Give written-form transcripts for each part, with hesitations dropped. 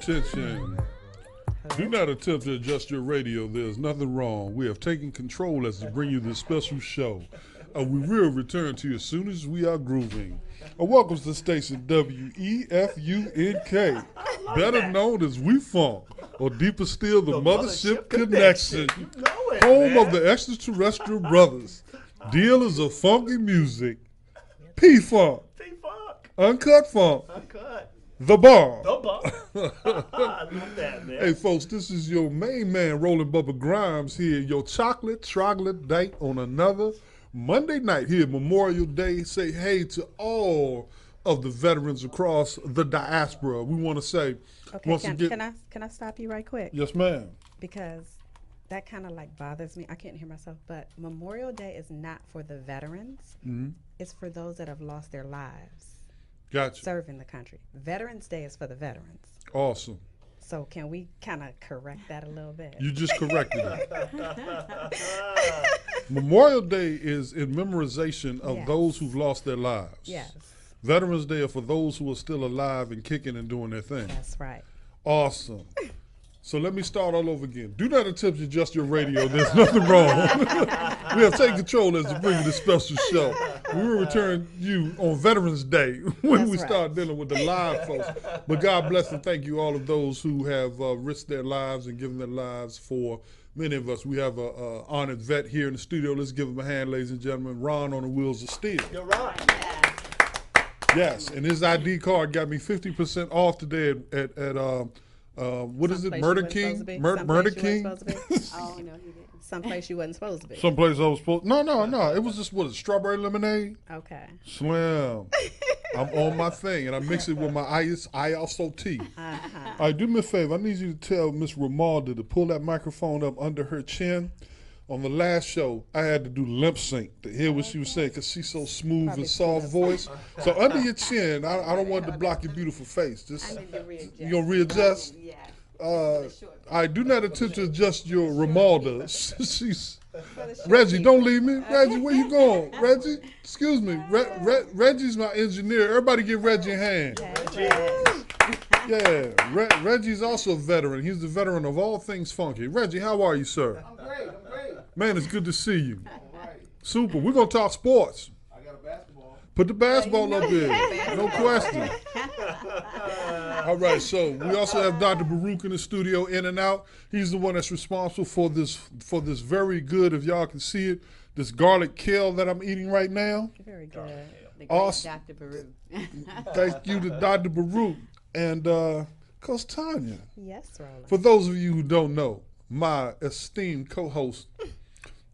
Attention. Do not attempt to adjust your radio. There's nothing wrong. We have taken control as to bring you this special show. We will return to you as soon as we are grooving. Welcome to the station WEFUNK, better known as We Funk, or deeper still, the Mothership Connection, You know it, home man. of the extraterrestrial brothers, dealers of funky music, P-Funk, P-Funk. Uncut Funk, Uncut. The Bomb. The bomb. I love that, man. Hey, folks, this is your main man, Roland Bubba Grimes here, your chocolate date on another Monday night here, Memorial Day. Say hey to all of the veterans across the diaspora. We want to say, Okay, once can again. I stop you right quick? Yes, ma'am. Because that kind of like bothers me. I can't hear myself, but Memorial Day is not for the veterans. Mm-hmm. It's for those that have lost their lives Gotcha. serving the country. Veterans Day is for the veterans. Awesome. So can we kind of correct that a little bit? You just corrected it. Memorial Day is in memorization of Yes. those who've lost their lives. Yes, Veterans Day are for those who are still alive and kicking and doing their thing. that's right. Awesome. So let me start all over again. Do not attempt to adjust your radio. There's nothing wrong. We have taken control as to bring you this special show. We will return you on Veterans Day when That's we right. start dealing with the live folks. But God bless and thank you all of those who have risked their lives and given their lives for many of us. We have a honored vet here in the studio. Let's give him a hand, ladies and gentlemen. Ron on the wheels of steel. You're right. Yes, and his ID card got me 50% off today at what is it? Someplace Murder you wasn't King? supposed to be. Murder Someplace you King? wasn't supposed to be. Oh, no, he didn't. Someplace you wasn't supposed to be. Someplace I was supposed. No. It was just strawberry lemonade. Okay. Slim. I'm on my thing, and I mix it with my ISO tea. Uh-huh. All right, do me a favor. I need you to tell Miss Ramalda to pull that microphone up under her chin. On the last show, I had to do lip sync to hear what she was saying because she's so smooth Probably and soft voice. So under your chin, I don't want it to block your beautiful face. Just I need to readjust. you gonna readjust. Yeah. I do not attempt to adjust your Ramalda. She's Reggie. Don't leave me, Reggie. Where you going, Reggie? Excuse me, Reggie's my engineer. Everybody give Reggie a hand. Yeah, Reggie's also a veteran. He's the veteran of all things funky. Reggie, how are you, sir? I'm great. Man, it's good to see you. All right. Super. We're gonna talk sports. I got a basketball. Put the basketball up there. No question. All right, so we also have Dr. Baruch in the studio, in and out. He's the one that's responsible for this very good, if y'all can see it, this garlic kale that I'm eating right now. Very good. The great Awesome. Dr. Baru. Thank you to Dr. Baruch and Coach Tanya. Yes, Roland. For those of you who don't know, my esteemed co-host,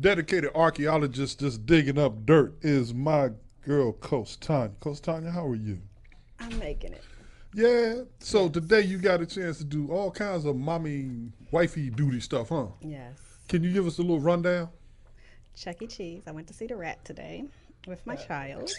dedicated archaeologist just digging up dirt, is my girl, Coach Tanya. Coach Tanya, how are you? I'm making it. Yeah. So today you got a chance to do all kinds of mommy, wifey duty stuff, huh? Yes. Can you give us a little rundown? Chuck E. Cheese. I went to see the rat today with my child.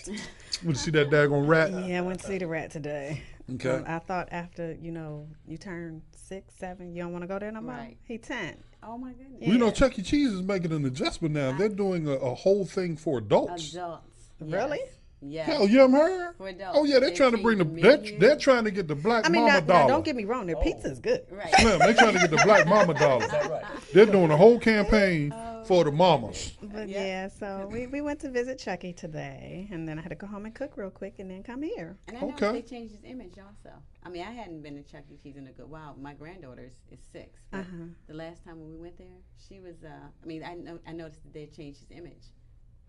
Want to see that daggone rat? Yeah, I went to see the rat today. Okay. I thought after, you turn 6, 7, you don't want to go there no more? Right. He 10. Oh, my goodness. Well, you know, Yeah. Chuck E. Cheese is making an adjustment now. They're doing a whole thing for adults. Adults. Really? Yes. Hell, you haven't heard? For adults. Oh yeah, they're They trying to bring the changed the menu. they're trying to get the black I mean, mama now, dollar. don't get me wrong. Their pizza's good. Right. Slim, they're trying to get the black mama dollar. Right. They're doing a whole campaign for the mamas. But Yeah. yeah, so we went to visit Chucky today, and then I had to go home and cook real quick and then come here. And I know Okay. they changed his image also. I mean, I hadn't been to Chuck E. Cheese in a good while. My granddaughter is 6. But the last time when we went there, she was, I noticed that they had changed his image.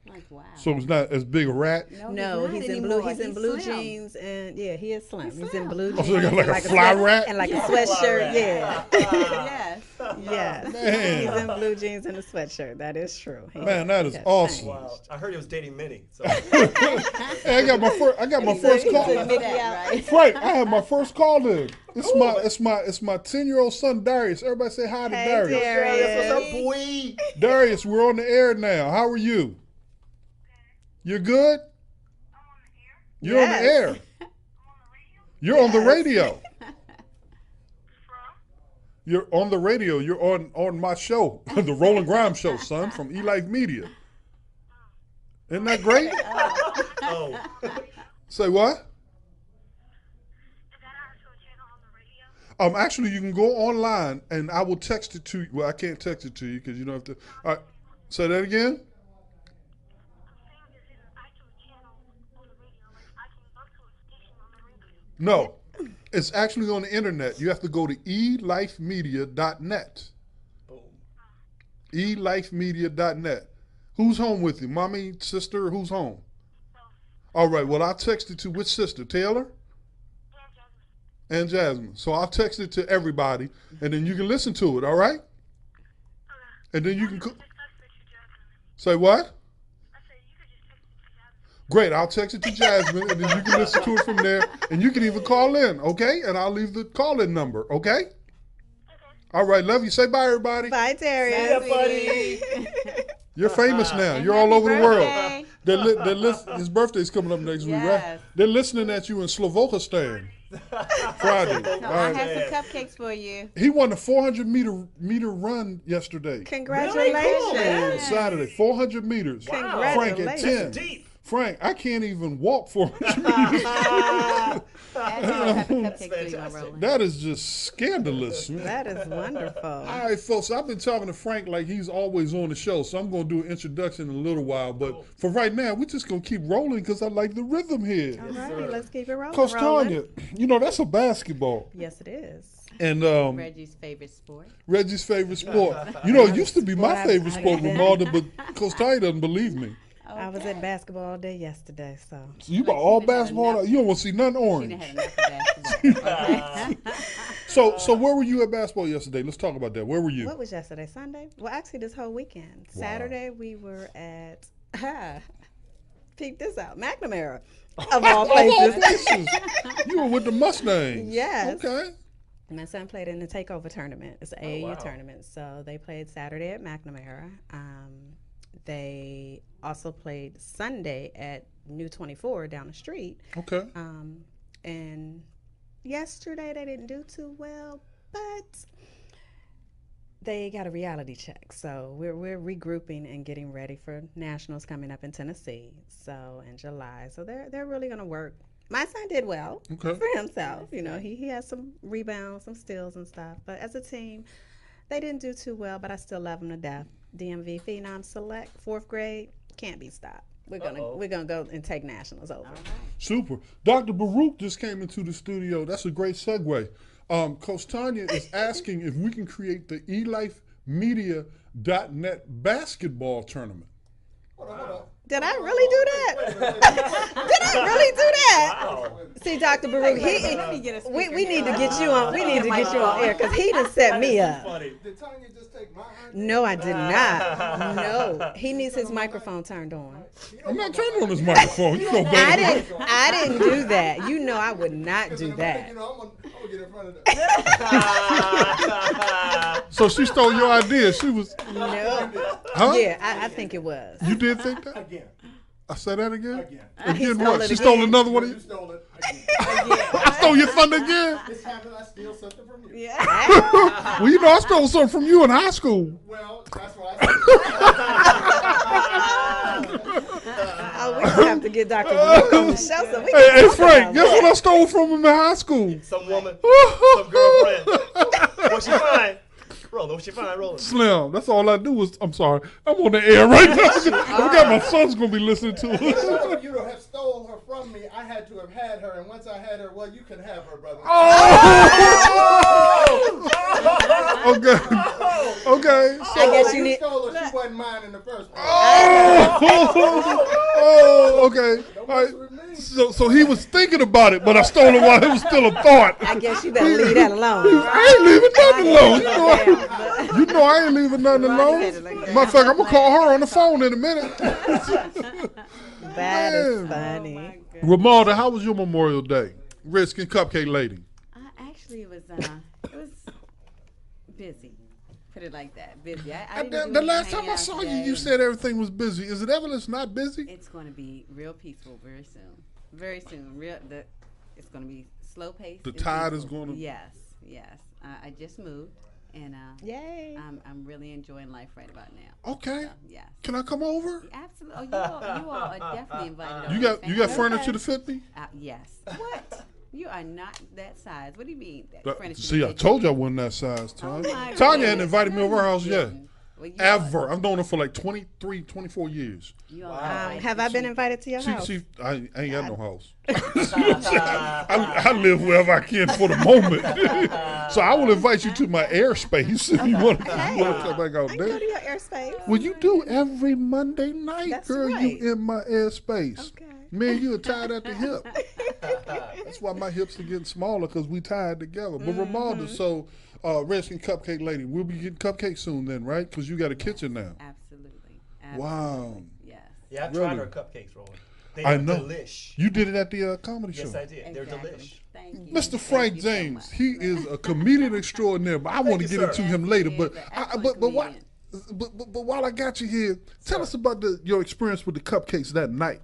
I'm like, wow. So it's not as big a rat. No, not he's in anymore. blue. He's in blue slim. jeans, and yeah, he is slim. He's in slim. blue Oh, jeans. so they got like a and fly sweat- rat? and like a Fly sweatshirt. rat. Yeah, Yes. yes. Man. He's in blue jeans and a sweatshirt. That is true. Man, that is has awesome. changed. Wow. I heard he was dating Minnie. So. Hey, I got my first He's call. a Mickey out. Right. Right, I have my first call in. It's my 10-year-old son Darius. Everybody say hi to Hey, Darius. Darius. What's up, boy? Darius, we're on the air now. How are you? You're good? You're on the Yes. air. You're on the radio. You're on the radio. You're on my show, the Roland Grimes Show, son, from eLife Media. Isn't that great? Oh. Say what? Actually, you can go online, and I will text it to you. Well, I can't text it to you because you don't have to. All right, say that again. No, it's actually on the internet. You have to go to elifemedia.net. Boom. elifemedia.net. Who's home with you? Mommy, sister, who's home? All right, well, I'll text it to which sister? Taylor? And Jasmine. So I'll text it to everybody, and then you can listen to it, all right? And then you can... Say what? Great, I'll text it to Jasmine, and then you can listen to it from there, and you can even call in, okay? And I'll leave the call-in number, okay? All right, love you. Say bye, everybody. Bye, Terry. See ya, buddy. You're famous now. You're all over the world. His birthday's coming up next week, right? Yes. They're listening at you in Slovakistan Friday. So All I right. have some cupcakes for you. He won the 400-meter run yesterday. Congratulations. Saturday, 400 meters. Wow. Frank at Congratulations. 10. Deep. Frank, I can't even walk 400 meters. I have a cupcake for you, my Fantastic. Roland. That is just scandalous, man. That is wonderful. All right, folks, I've been talking to Frank like he's always on the show, so I'm going to do an introduction in a little while. But for right now, we're just going to keep rolling because I like the rhythm here. All right, let's keep it rolling. Coach Roland. Tanya, that's a basketball. Yes, it is. And Reggie's favorite sport. Reggie's favorite sport. It used to be my Sport favorite I- sport, I- Ramalda, but Coach Tanya doesn't believe me. I was at basketball all day yesterday, so. So you bought all She done had basketball? enough. You don't want to see nothing She done orange. had enough of basketball. So where were you at basketball yesterday? Let's talk about that. Where were you? What was yesterday? Sunday? Well, actually, this whole weekend. Wow. Saturday, we were at, peep this out, McNamara, of all places. You were with the Mustangs. Yes. Okay. My son played in the takeover tournament. It's an AAU wow. tournament. So they played Saturday at McNamara. They also played Sunday at New 24 down the street. Okay. And yesterday they didn't do too well, but they got a reality check. So we're regrouping and getting ready for nationals coming up in Tennessee. So in July. So they're really gonna work. My son did well Okay. for himself. He has some rebounds, some steals and stuff. But as a team, they didn't do too well, but I still love them to death. DMV Phenom Select, 4th grade, can't be stopped. We're gonna go and take nationals over. Super. Dr. Baruch just came into the studio. That's a great segue. Coach Tanya is asking if we can create the elifemedia.net basketball tournament. Did I really do that? Did I really do that? Wow. See, Dr. Baruch, we need to get you on. We need to get you on air because he done set me up. Funny. Did Tanya just take my idea? No, I did not. No, he needs his microphone turned on. I'm not turning on this microphone. You know better. I didn't do that. You know I would not do that. I'm gonna get in front of that. So she stole your idea. She was. No. Huh? Yeah, I think it was. You did think that? Again. I said that again? Again. He Again stole what? it She again. stole another one of You you? stole it again. I stole your thunder again? This time I steal something from you. Yeah. Well, I stole something from you in high school. Well, that's why Oh, we gonna have to get Dr. Baruch on the show so we can Hey, talk Frank, about guess that. what I stole from him in high school? Some woman, some girlfriend. What she find? Roland, what she find, Roland? Slim. That's all I do is, I'm sorry, I'm on the air right now. I got my son's going to be listening to in it. order for you to have stolen her from me, I had to have had her, and once I had her, well, you can have her, brother. Okay. Okay. I guess you you need. stole her, she wasn't mine in the first place. Oh, okay. All right. So he was thinking about it, but I stole it while it was still a thought. I guess you better leave that alone. I ain't leaving nothing alone. You know I ain't leaving nothing alone. Matter of fact, I'm going to call her on the phone in a minute. That is Man. funny. Ramalda, how was your Memorial Day? Redskin Cupcake Lady. Actually, it was busy. Put it like that, busy. I didn't do The any last time I hangouts saw you, today. you said everything was busy. Is it evidence not busy? It's going to be real peaceful very soon. Very soon. It's going to be slow paced. The and tide is peaceful. gonna- Yes. I just moved, and Yay. I'm really enjoying life right about now. Okay. So, yes. Can I come over? Absolutely. Oh, you all are definitely invited over. You got Family. furniture to fit me? Yes. What? You are not that size. What do you mean? That furniture See, I that told you I wasn't that size, Tanya. my Tanya hadn't goodness. invited me over her house yet. Well, you Ever. I've known her for like 23, 24 years. You are right. Have I been invited to your house? I ain't got no house. I live wherever I can for the moment. So I will invite you to my airspace if you want to come back out I can go there. to your airspace. Well, you do every Monday night, That's girl. right. You in my airspace. Okay. Me and you are tied at the hip. That's why my hips are getting smaller, because we tied together. But Ramalda, so Redskin Cupcake Lady, we'll be getting cupcakes soon then, right? Because you got a kitchen now. Absolutely. Wow. Yes. Yeah, I've Really? tried her cupcakes, Roland. They I are know. delish. You did it at the comedy show. Yes, I did. They're Exactly. delish. Thank you. Mr. Thank Frank you so James, much. he is a comedian extraordinaire, but I want to you, get sir. into him later. But Yes, he is an I, excellent but comedian. while I got you here, tell us about your experience with the cupcakes that night.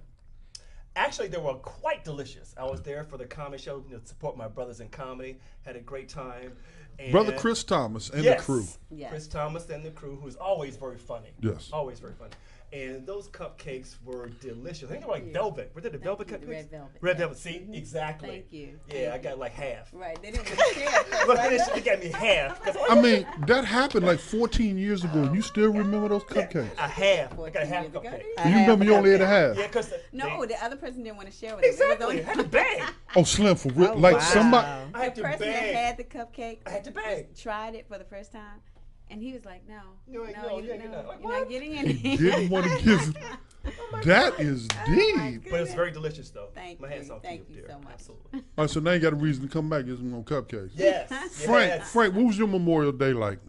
Actually, they were quite delicious. I was there for the comedy show, to support my brothers in comedy. Had a great time. And Brother Chris Thomas and yes, the crew. Yes. Chris Thomas and the crew, who's always very funny. Yes. Always very funny. And those cupcakes were delicious. I think they were like velvet. Were they the velvet you. cupcakes? Red velvet, Red yes. velvet. See, exactly. Thank you. Yeah, I got like half. Right. They didn't want to share. Look, they got me half. 'Cause I mean, that happened like 14 years ago. You still remember those cupcakes? a half. I got a 14 half years ago. cupcake. You remember you only ate a half? Yeah, because No, the other person didn't want to share with us. It was exactly. I had to beg. Oh, Slim, for real? Oh, like wow. somebody. I had The to person that beg. had the cupcake I had to beg. tried it for the first time, and he was like, "No, You ain't- no, no, you, you ain't no, getting that." Like, you're what? not getting any." Didn't want to give. That is deep. But it's very delicious, though. Thank My hats you. off Thank to you dear. so much. Absolutely. All right, so now you got a reason to come back and get some more cupcakes. Yes. Frank, yes. Frank, what was your Memorial Day like?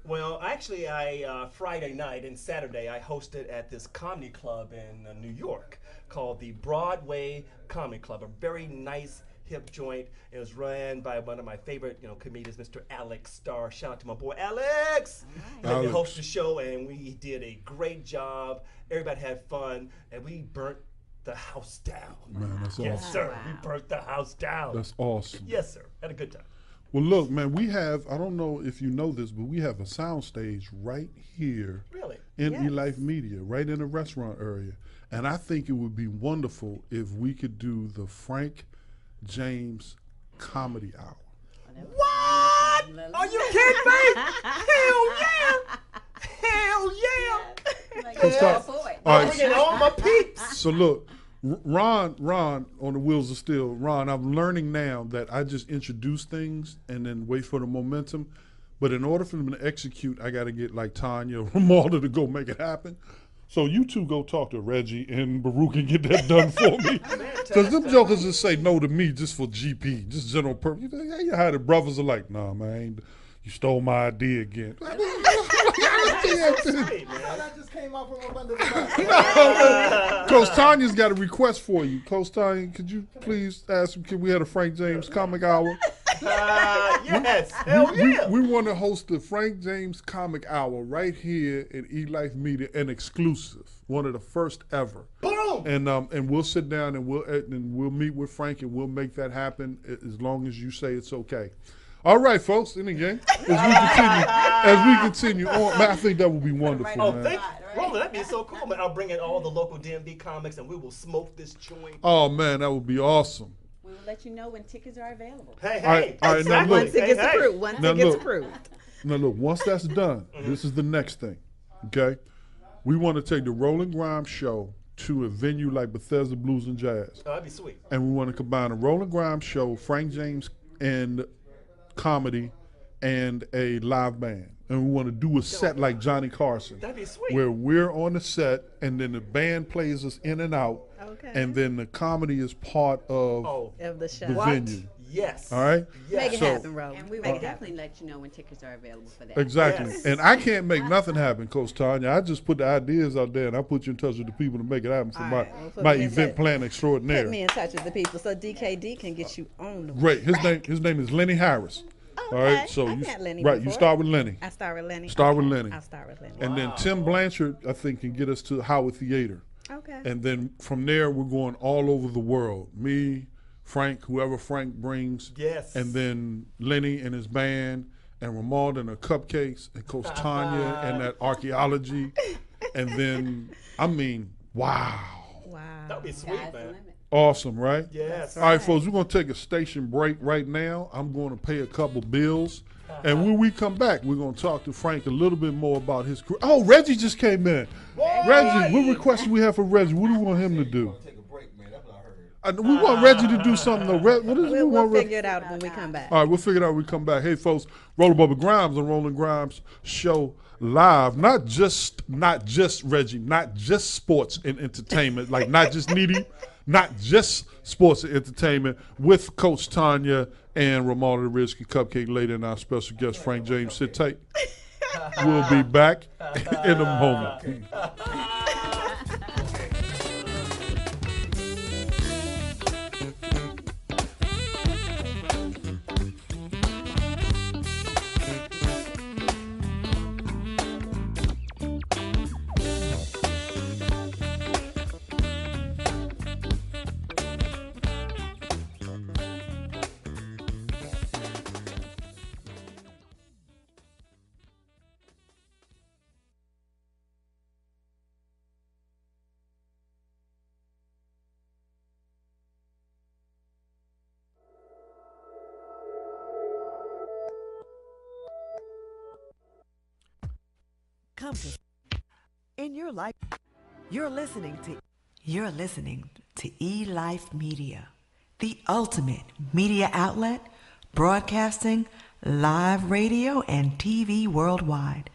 Well, actually, I Friday night and Saturday I hosted at this comedy club in New York called the Broadway Comedy Club. A very nice, hip joint. It was run by one of my favorite, comedians, Mr. Alex Starr. Shout out to my boy Alex. Let me Alex. host the show, and we did a great job. Everybody had fun, and we burnt the house down. Man, that's Yes, awesome. sir. We burnt the house down. That's awesome. Yes, sir. Had a good time. Well, look, man, we have, I don't know if you know this, but we have a soundstage right here Really? in Yes. eLife Media, right in the restaurant area. And I think it would be wonderful if we could do the Frank James Comedy Hour. What? Are you kidding me? Hell yeah! Hell yeah! Like, Let's start. go for it. All I'm right, bringing all my peeps. so look, Ron on the wheels of steel. Ron, I'm learning now that I just introduce things and then wait for the momentum. But in order for them to execute, I got to get like Tanya or Ramalda to go make it happen. So you two go talk to Reggie and Baruch and get that done for me. Because them jokers just say no to me just for GP, just general purpose. You know how the brothers are like, nah, man, you stole my idea again. Sweet, man. That just came out from up under the bus. Coach Tanya's got a request for you. Coach Tanya, could you please ask him, can we have a Frank James Comic Hour? Yes. Hell yeah. We want to host the Frank James Comic Hour right here at eLife Media, an exclusive, one of the first ever. Boom. And we'll sit down and we'll meet with Frank and we'll make that happen as long as you say it's okay. All right, folks. And again, as we continue on, man, I think that would be wonderful, Oh, man. thank you. Roland, that'd be so cool, man. I'll bring in all the local DMV comics and we will smoke this joint. Oh man, that would be awesome. We will let you know when tickets are available. Hey, All right, hey. all right, now exactly. look. Once it gets Hey, hey. approved. Once Now it gets look. approved. Now look, once that's done, this is the next thing. Okay? We want to take the Roland Grimes show to a venue like Bethesda Blues and Jazz. Oh, that'd be sweet. And we want to combine a Roland Grimes show, Frank James and comedy, and a live band. And we want to do a set like Johnny Carson. That'd be sweet. Where we're on the set and then the band plays us in and out. Okay. And then the comedy is part of Oh, Of the show. the venue. yes. All right? Yes. Make it So- happen, Roland. And we Make will it happen. definitely let you know when tickets are available for that. Exactly. Yes. And I can't make nothing happen, Coach Tanya. I just put the ideas out there and I put you in touch with the people to make it happen for All my, right, well, put my me in event touch. plan Put extraordinaire. me in touch with the people so DKD can get you on the Great. His name is Lenny Harris. All Okay. right. So I've you met Lenny right. You before. start with Lenny. I start with Lenny. Start with Okay. Lenny. I'll start with Lenny. And then Tim Blanchard, I think, can get us to Howard Theater. Okay. And then from there, we're going all over the world. Me, Frank, whoever Frank brings. Yes. And then Lenny and his band, and Ramon and the cupcakes, and Coach Tanya and that archaeology. And then, I mean, wow. Wow. That'd be sweet, Sky's the man. limit. Awesome, right? Yes. All right, folks, we're going to take a station break right now. I'm going to pay a couple bills. And when we come back, we're going to talk to Frank a little bit more about his career. Oh, Reggie just came in. Reggie, what request do we have for Reggie? What do we want him to do? Take a break, man. That's what I heard. We want Reggie to do something, though. What is we We'll want figure it out when we come back. All right, we'll figure it out when we come back. Hey, folks, Roland Bubba Grimes on Roland Grimes Show live. Not just Reggie, not just sports and entertainment, like not just Needy, not just sports and entertainment with Coach Tanya and Ramona the Rizky Cupcake Lady and our special guest, Frank James. Sit tight. We'll be back in a moment. Come to in your life. You're listening to E-Life Media, the ultimate media outlet, broadcasting live radio and TV worldwide,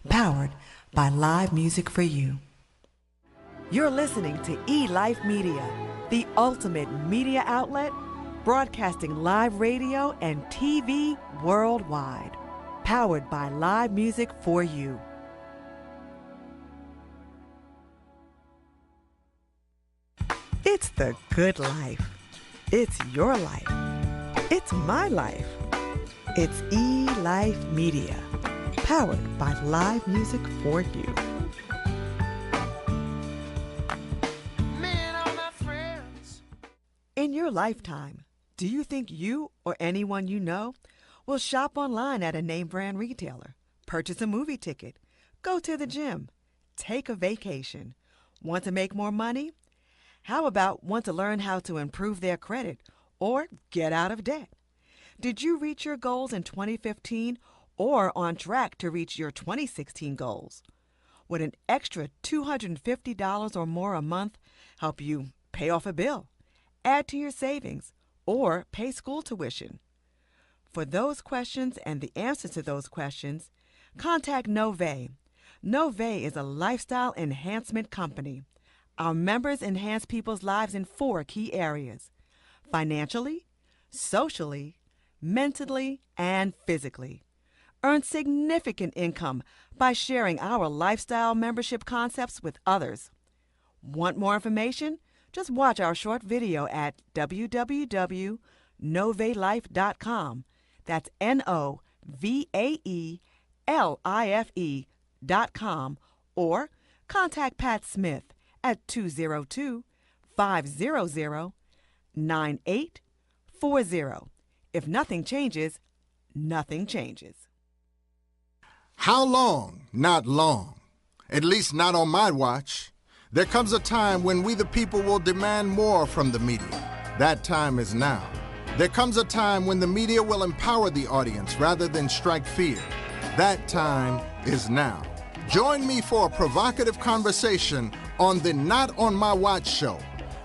powered by live music for you. You're listening to E-Life Media, the ultimate media outlet, broadcasting live radio and TV worldwide, powered by live music for you. It's the good life. It's your life. It's my life. It's E-Life Media, powered by live music for you. In your lifetime, do you think you or anyone you know will shop online at a name brand retailer, purchase a movie ticket, go to the gym, take a vacation, want to make more money? How about want to learn how to improve their credit or get out of debt? Did you reach your goals in 2015 or on track to reach your 2016 goals? Would an extra $250 or more a month help you pay off a bill, add to your savings, or pay school tuition? For those questions and the answers to those questions, contact Nove. Nove is a lifestyle enhancement company. Our members enhance people's lives in 4 key areas: financially, socially, mentally, and physically. Earn significant income by sharing our lifestyle membership concepts with others. Want more information? Just watch our short video at www.novelife.com. That's NOVAELIFE.com, or contact Pat Smith at 202-500-9840. If nothing changes, nothing changes. How long? Not long. At least not on my watch. There comes a time when we the people will demand more from the media. That time is now. There comes a time when the media will empower the audience rather than strike fear. That time is now. Join me for a provocative conversation on the Not On My Watch show.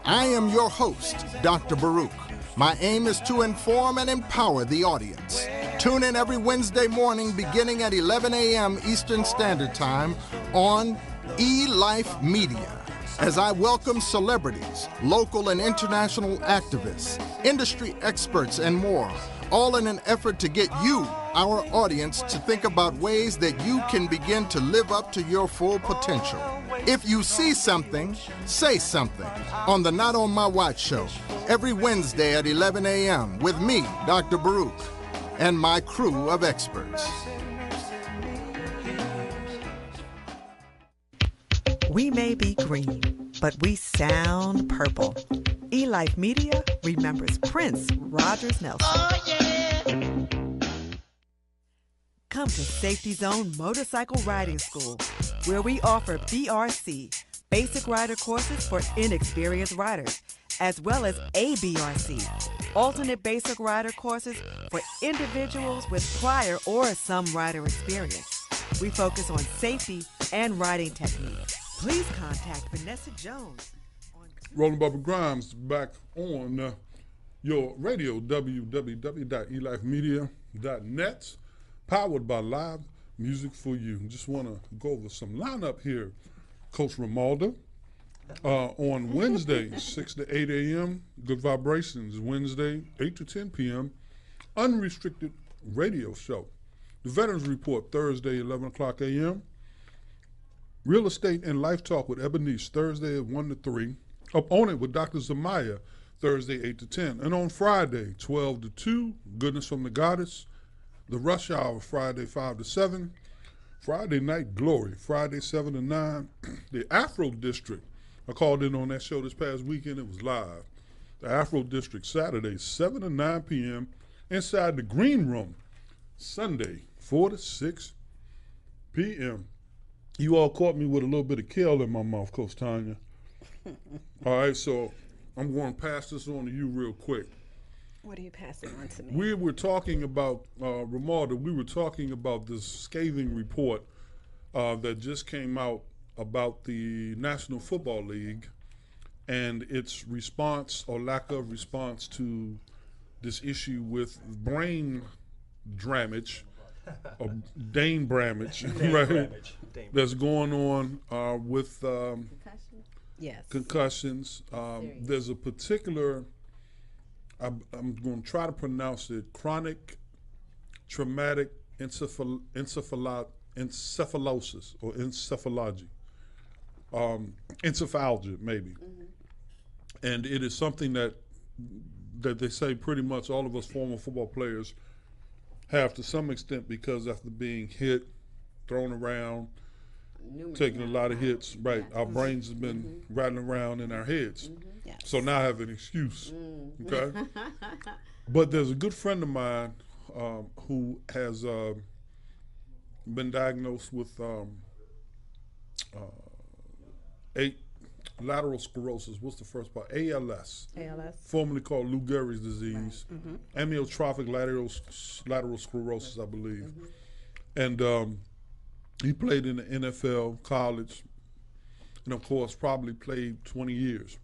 I am your host, Dr. Baruch. My aim is to inform and empower the audience. Tune in every Wednesday morning beginning at 11 a.m. Eastern Standard Time on E-Life Media, as I welcome celebrities, local and international activists, industry experts, and more, all in an effort to get you, our audience, to think about ways that you can begin to live up to your full potential. If you see something, say something on the Not On My Watch show, every Wednesday at 11 a.m. with me, Dr. Baruch, and my crew of experts. We may be green, but we sound purple. E-Life Media remembers Prince Rogers Nelson. Oh, yeah. Come to Safety Zone Motorcycle Riding School, where we offer BRC, basic rider courses for inexperienced riders, as well as ABRC, alternate basic rider courses for individuals with prior or some rider experience. We focus on safety and riding technique. Please contact Vanessa Jones. Roland Bubba Grimes back on your radio, www.elifemedia.net, powered by Live Music for You. Just want to go over some lineup here. Coach Romaldo on Wednesday, 6 to 8 a.m., Good Vibrations. Wednesday, 8 to 10 p.m., Unrestricted Radio Show. The Veterans Report, Thursday, 11 o'clock a.m., Real Estate and Life Talk with Ebonice, Thursday at 1 to 3. Up on It with Dr. Zamaya, Thursday 8 to 10. And on Friday, 12 to 2, Goodness from the Goddess. The Rush Hour, Friday 5 to 7. Friday Night Glory, Friday 7 to 9. The Afro District, I called in on that show this past weekend. It was live. The Afro District, Saturday 7 to 9 p.m. inside the Green Room. Sunday 4 to 6 p.m. You all caught me with a little bit of kale in my mouth, Coach Tanya. All right, so I'm going to pass this on to you real quick. What are you passing on to me? We were talking about, Romaldo, we were talking about this scathing report that just came out about the National Football League and its response or lack of response to this issue with brain damage, or Dane Bramage, right? That's going on with concussions. There's a particular, I'm going to try to pronounce it, chronic traumatic encephalosis or encephalology, encephalgia maybe. And it is something that they say pretty much all of us former football players have to some extent, because after being hit, thrown around, taking a lot of hits, right, our brains have been rattling around in our heads. Yes. So now I have an excuse, okay? But there's a good friend of mine who has been diagnosed with lateral sclerosis. What's the first part? ALS. ALS. Formerly called Lou Gehrig's disease. Amyotrophic lateral sclerosis, I believe. And he played in the NFL, college, and of course probably played 20 years.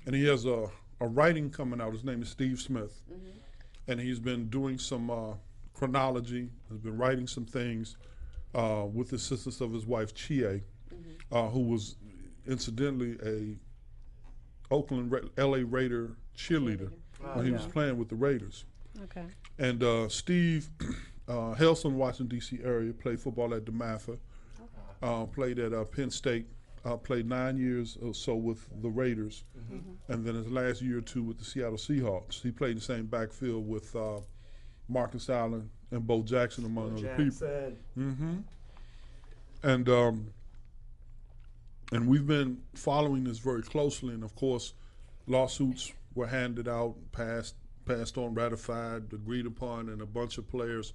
And he has a writing coming out. His name is Steve Smith. And he's been doing some chronology, has been writing some things with the assistance of his wife, Chie, who was incidentally a LA Raider cheerleader when he was playing with the Raiders. Okay. And Steve hails from the Washington, D.C. area, played football at DeMatha, played at Penn State, played 9 years or so with the Raiders, and then his last year or two with the Seattle Seahawks. He played in the same backfield with Marcus Allen and Bo Jackson, among other people. And we've been following this very closely, and of course, lawsuits were handed out, passed on, ratified, agreed upon, and a bunch of players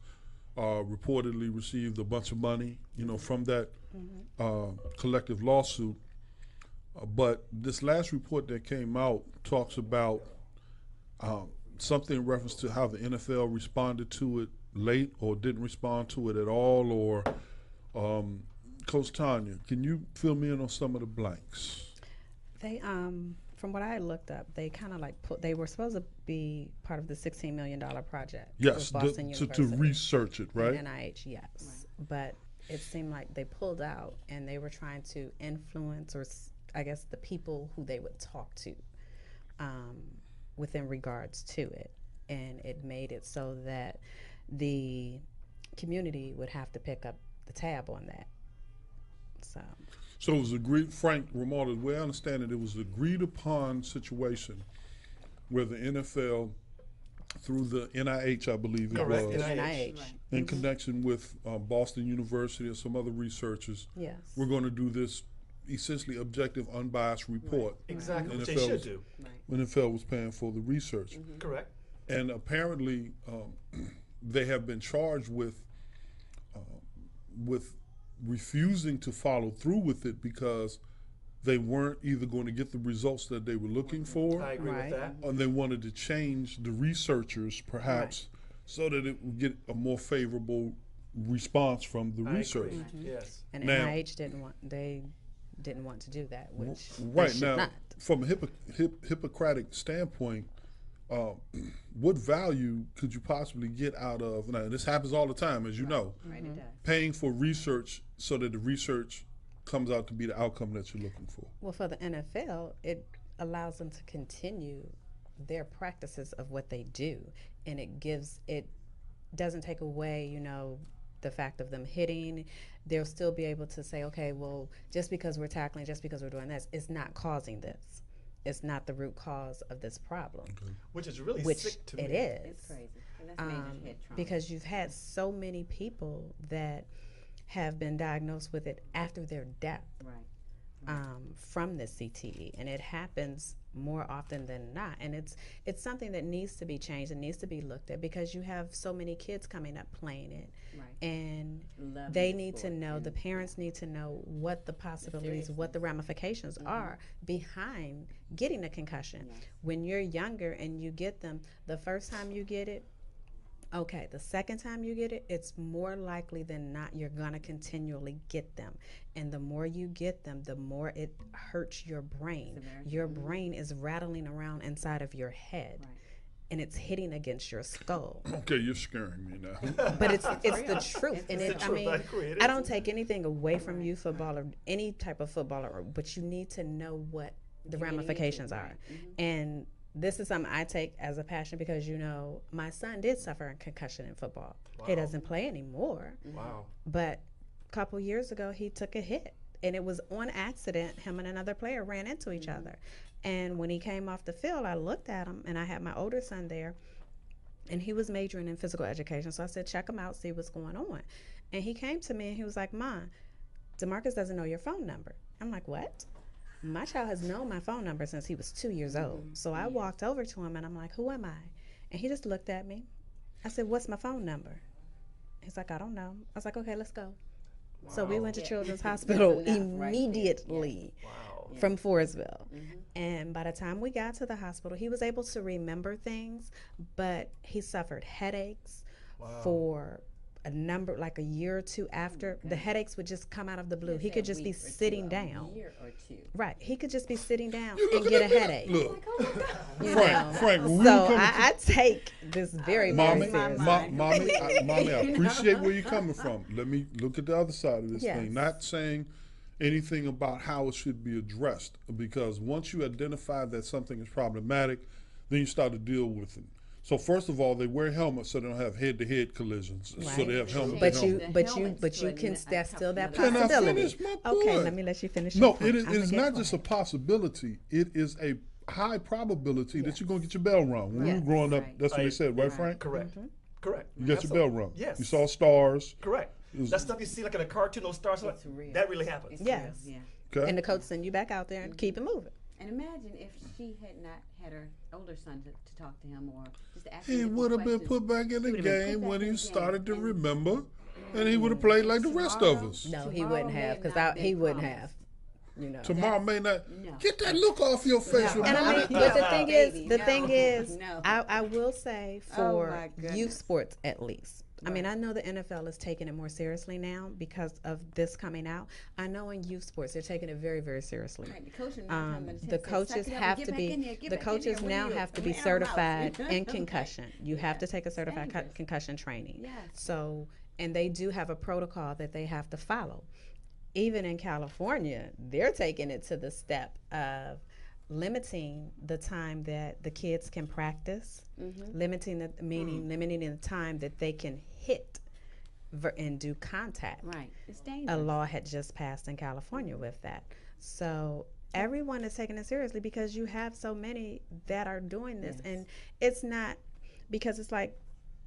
reportedly received a bunch of money, from that collective lawsuit. But this last report that came out talks about something in reference to how the NFL responded to it late or didn't respond to it at all, or Coach Tanya, can you fill me in on some of the blanks? They, from what I looked up, they kind of they were supposed to be part of the $16 million project. Yes, with Boston to research it, right? And NIH, yes. Right. But it seemed like they pulled out and they were trying to influence, or I guess, the people who they would talk to within regards to it. And it made it so that the community would have to pick up the tab on that. So it was agreed, Frank Romaldo, the way I understand it, it was agreed upon situation where the NFL, through the NIH, I believe it was, NIH. in connection with Boston University and some other researchers, Yes. we're going to do this essentially objective, unbiased report. Exactly, which they should do. When NFL was paying for the research. Correct. And apparently they have been charged with refusing to follow through with it because they weren't either going to get the results that they were looking for, I agree Right. with that. or they wanted to change the researchers perhaps so that it would get a more favorable response from the I research. agree. Yes. And Now- NIH didn't want to do that, which they Right should now, not. from a Hippocratic standpoint, what value could you possibly get out of? Now, this happens all the time, as you know, Right, it does. paying for research so that the research comes out to be the outcome that you're looking for. Well, for the NFL, it allows them to continue their practices of what they do, and it doesn't take away, the fact of them hitting. They'll still be able to say, okay, well, just because we're tackling, just because we're doing this, it's not causing this. It's not the root cause of this problem, Which is really which sick to me. it is. It's crazy. And that's major head trauma. Because you've had so many people that have been diagnosed with it after their death Right. from the CTE, and it happens more often than not. And it's something that needs to be changed and needs to be looked at, because you have so many kids coming up playing it, Right. and Loving they the need to sport, know, and the parents need to know what the possibilities, what the ramifications are behind getting a concussion. Yes. When you're younger and you get them, the first time you get it, okay, the second time you get it, it's more likely than not you're going to continually get them. And the more you get them, the more it hurts your brain. Your brain is rattling around inside of your head. Right. And it's hitting against your skull. Okay, you're scaring me now. But it's the truth. And It's the truth. I agree. It I is. don't take anything away from youth football or any type of footballer, but you need to know what the You're getting into, ramifications are. right. And this is something I take as a passion, because my son did suffer a concussion in football. He doesn't play anymore, Wow. but a couple years ago he took a hit, and it was on accident. Him and another player ran into each other, and when he came off the field, I looked at him, and I had my older son there, and he was majoring in physical education, so I said, check him out, see what's going on. And he came to me and he was like, Ma, DeMarcus doesn't know your phone number. I'm like, what? My child has known my phone number since he was 2 years old. So I walked over to him and I'm like, who am I? And he just looked at me. I said, what's my phone number? He's like, I don't know. I was like, okay, let's go. So we went to Children's Hospital immediately Wow. from Forestville. And by the time we got to the hospital, he was able to remember things, but he suffered headaches for a number, like a year or two after. The headaches would just come out of the blue. He could just be sitting down. A year or two. Right. He could just be sitting down You and look get a at that headache. Look, You Frank, know? Frank, when we So come I take this very, Mommy, very seriously. mommy, I appreciate where you're coming from. Let me look at the other side of this Yes. thing. Not saying anything about how it should be addressed, because once you identify that something is problematic, then you start to deal with it. So first of all, they wear helmets so they don't have head-to-head collisions. So they have helmet But to you, helmet. but you can. That's still that Can I possibility. finish my Okay, point? let me let you finish. No, your point. it I'ma is get not just a quiet. possibility. It is a high probability that you're going to get your bell rung. When we were Yes. growing up, Right. that's what they said, right, Frank? Correct. Correct. You got your bell rung. Yes. You saw stars. Correct. That stuff you see like in a cartoon, those stars, It's real. that really happens. It's Yes. real, yeah. Okay. And the coach send you back out there and keep it moving. And imagine if she had not had her older son to talk to him, or just to ask He him would have been questions. put back in the would've been put game back when in he the started to game. remember, and he would have played like the rest of us. No, he Tomorrow wouldn't have, may because not he been wouldn't promised. have. You know. Tomorrow may not. No. Get that look off your face. And I mean, Ramona. but the thing is, Baby, the no. thing is, No. I will say Oh, for my youth goodness. sports at least. I mean, I know the NFL is taking it more seriously now because of this coming out. I know in youth sports they're taking it very, very seriously. Right, the coach and I'm gonna The say, coaches "Suck it up and have get to back in be there, get the back in coaches there. What now are you? have to I be mean, I don't know." certified in concussion. You have to take a certified dangerous. concussion training. Yes. So, and they do have a protocol that they have to follow. Even in California, they're taking it to the step of limiting the time that the kids can practice, limiting the limiting the time that they can hit and do contact. Right, it's A dangerous. law had just passed in California with that. So everyone is taking it seriously because you have so many that are doing this, Yes. and it's not because it's like